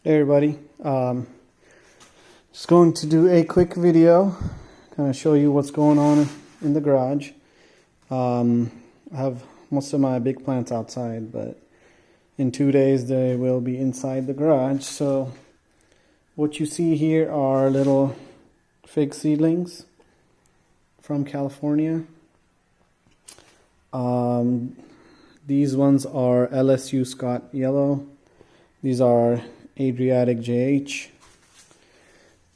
Hey everybody, just going to do a quick video, kind of show you what's going on in the garage. I have most of my big plants outside, but in 2 days they will be inside the garage. So what you see here are little fig seedlings from California. These ones are Lsu Scott Yellow. These are Adriatic JH,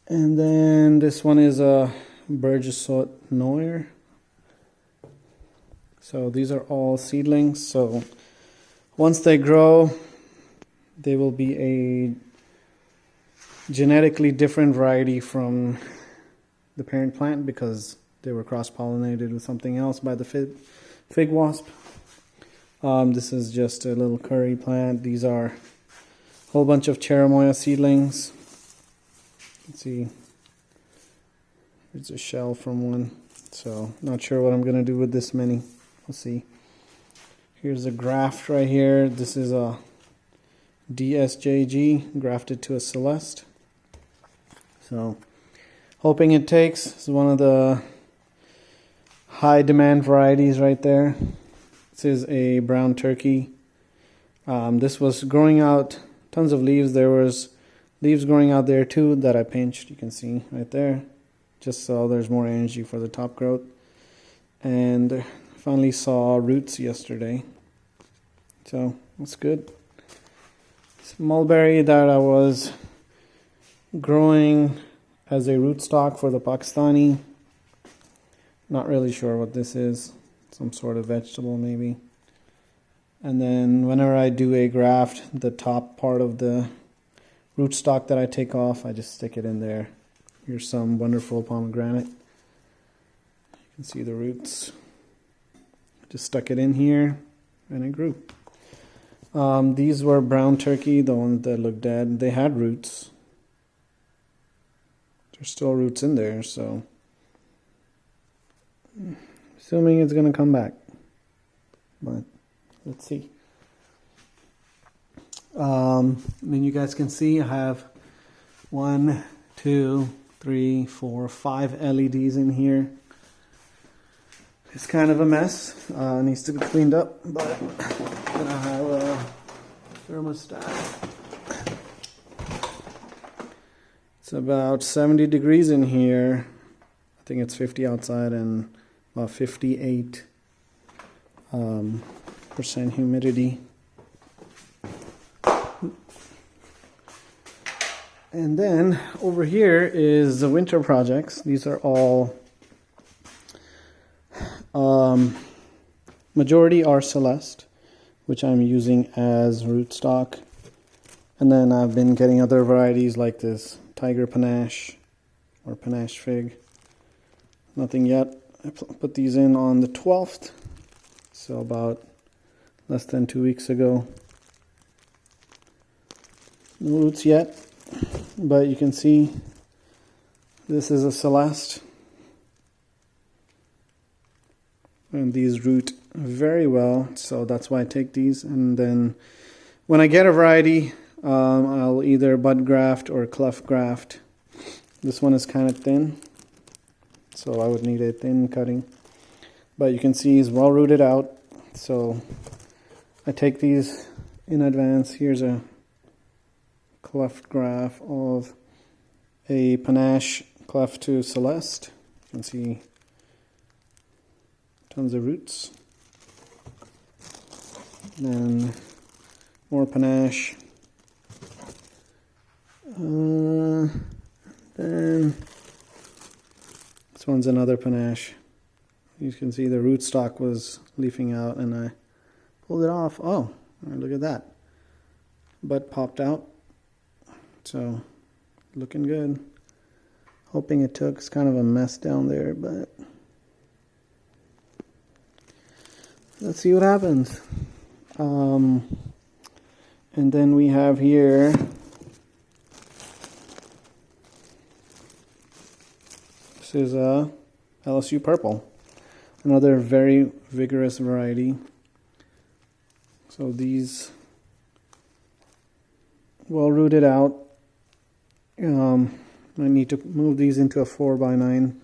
and then this one is a Burgessot Noir. So these are all seedlings. So once they grow, they will be a genetically different variety from the parent plant because they were cross-pollinated with something else by the fig wasp. This is just a little curry plant. These are whole bunch of cherimoya seedlings. You can see there's a shell from one, so not sure what I'm gonna do with this many. We'll see. Here's a graft right here. This is a DSJG grafted to a Celeste. So hoping it takes. This is one of the high demand varieties right there. This is a brown turkey. This was growing out tons of leaves. There was leaves growing out there too that I pinched. You can see right there, just so there's more energy for the top growth. And finally saw roots yesterday, so that's good. It's mulberry that I was growing as a rootstock for the Pakistani. Not really sure what this is. Some sort of vegetable maybe. And then whenever I do a graft, the top part of the rootstock that I take off, I just stick it in there. Here's some wonderful pomegranate. You can see the roots. Just stuck it in here and it grew. These were brown turkey, the ones that look dead. They had roots. There's still roots in there, so assuming it's gonna come back. But let's see. Then you guys can see I have 1, 2, 3, 4, 5 LEDs in here. It's kind of a mess. Needs to be cleaned up, but then I have a thermostat. It's about 70 degrees in here. I think it's 50 outside and about 58% humidity. And then over here is the winter projects. These are all majority are Celeste, which I'm using as rootstock. And then I've been getting other varieties like this Tiger Panache or Panache Fig. Nothing yet. I put these in on the 12th, so about less than 2 weeks ago. No roots yet, but you can see this is a Celeste. And these root very well, so that's why I take these. And then when I get a variety, I'll either bud graft or cleft graft. This one is kind of thin, so I would need a thin cutting. But you can see it's well rooted out, so I take these in advance. Here's a cleft graft of a Panache cleft to Celeste. You can see tons of roots. Then more Panache. Then this one's another Panache. You can see the rootstock was leafing out and I pulled it off. Oh, look at that. Bud popped out. So, looking good. Hoping it took. It's kind of a mess down there, but let's see what happens. And then we have here this is a Lsu Purple, another very vigorous variety. So these well rooted out. I need to move these into a 4x9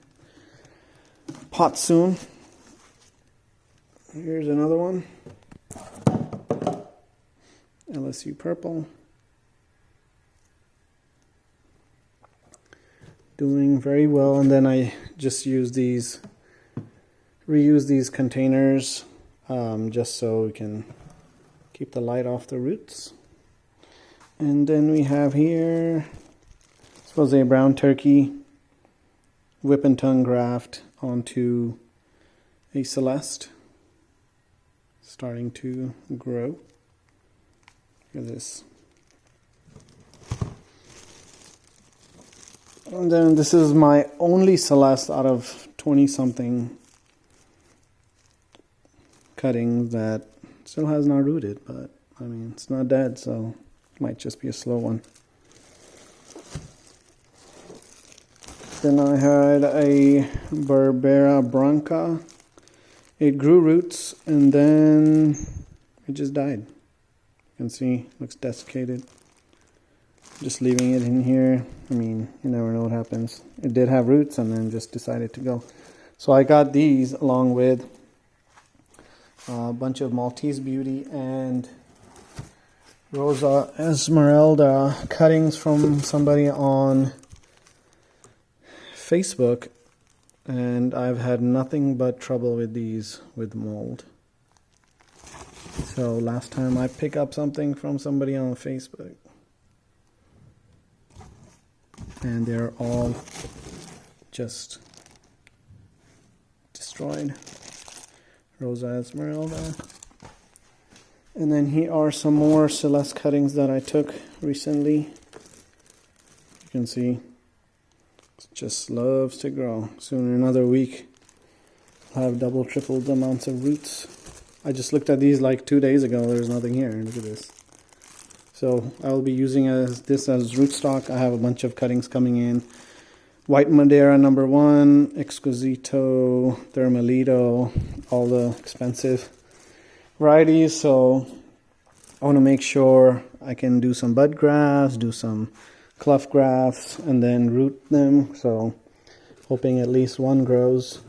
pot soon. Here's another one. Lsu Purple. Doing very well, and then I just reuse these containers just so we can keep the light off the roots. And then we have here, this was a brown turkey whip and tongue graft onto a Celeste, starting to grow. Look at this. And then this is my only Celeste out of 20 something cuttings that still has not rooted, but I mean, it's not dead, so it might just be a slow one. Then I had a Berbera Branca. It grew roots and then it just died. You can see, it looks desiccated. Just leaving it in here. I mean, you never know what happens. It did have roots and then just decided to go. So I got these along with a bunch of Maltese Beauty and Rosa Esmeralda cuttings from somebody on Facebook, and I've had nothing but trouble with these with mold. So last time I pick up something from somebody on Facebook, and they're all just destroyed. Rosa Esmeralda. And then here are some more Celeste cuttings that I took recently. You can see it just loves to grow. Soon in another week I'll have double, triple the amounts of roots. I just looked at these like 2 days ago. There's nothing here. Look at this. So I will be using this as rootstock. I have a bunch of cuttings coming in. White Madeira #1, Exquisito, Thermalito, all the expensive varieties. So I want to make sure I can do some bud grafts, do some clough grafts, and then root them. So hoping at least one grows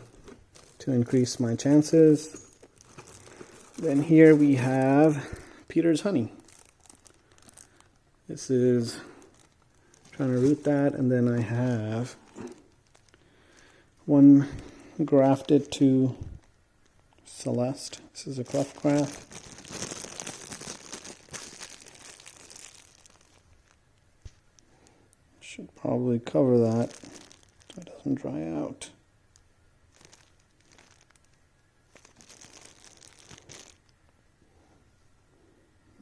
to increase my chances. Then here we have Peter's Honey. This is trying to root that, and then I have one grafted to Celeste. This is a clough graft. Should probably cover that so it doesn't dry out.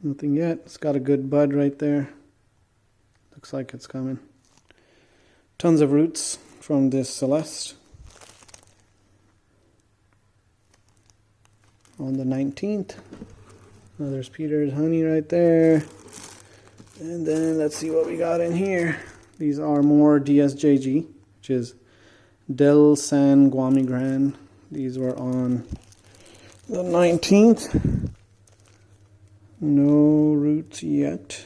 Nothing yet. It's got a good bud right there. Looks like it's coming. Tons of roots from this Celeste. On the 19th. Now there's Peter's Honey right there. And then let's see what we got in here. These are more DSJG, which is Del San Guami Gran. These were on the 19th. No roots yet.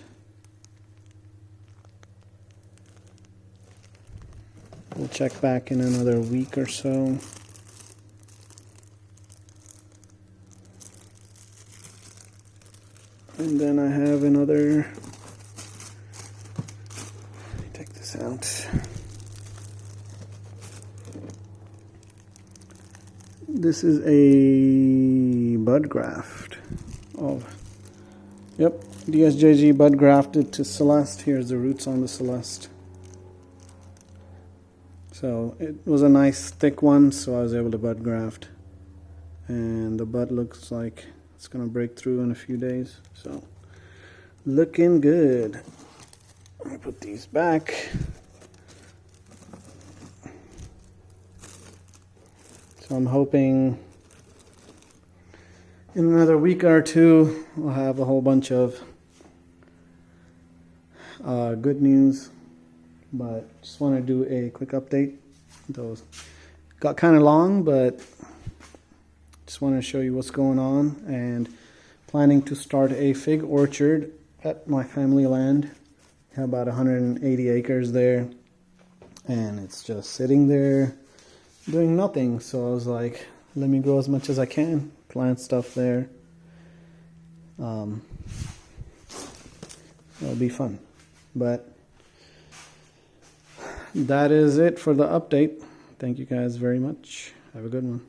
We'll check back in another week or so. And then I have another, let me take this out. This is a bud graft. Oh, yep, DSJG bud grafted to Celeste. Here's the roots on the Celeste. So it was a nice thick one, so I was able to bud graft. And the bud looks like it's going to break through in a few days. So looking good. Let me put these back. So I'm hoping in another week or two we'll have a whole bunch of good news. But just want to do a quick update. Those got kind of long, but just want to show you what's going on, and planning to start a fig orchard at my family land Have about 180 acres there, and it's just sitting there doing nothing. So I was like, let me grow as much as I can, plant stuff there. It'll be fun. But that is it for the update. Thank you guys very much. Have a good one.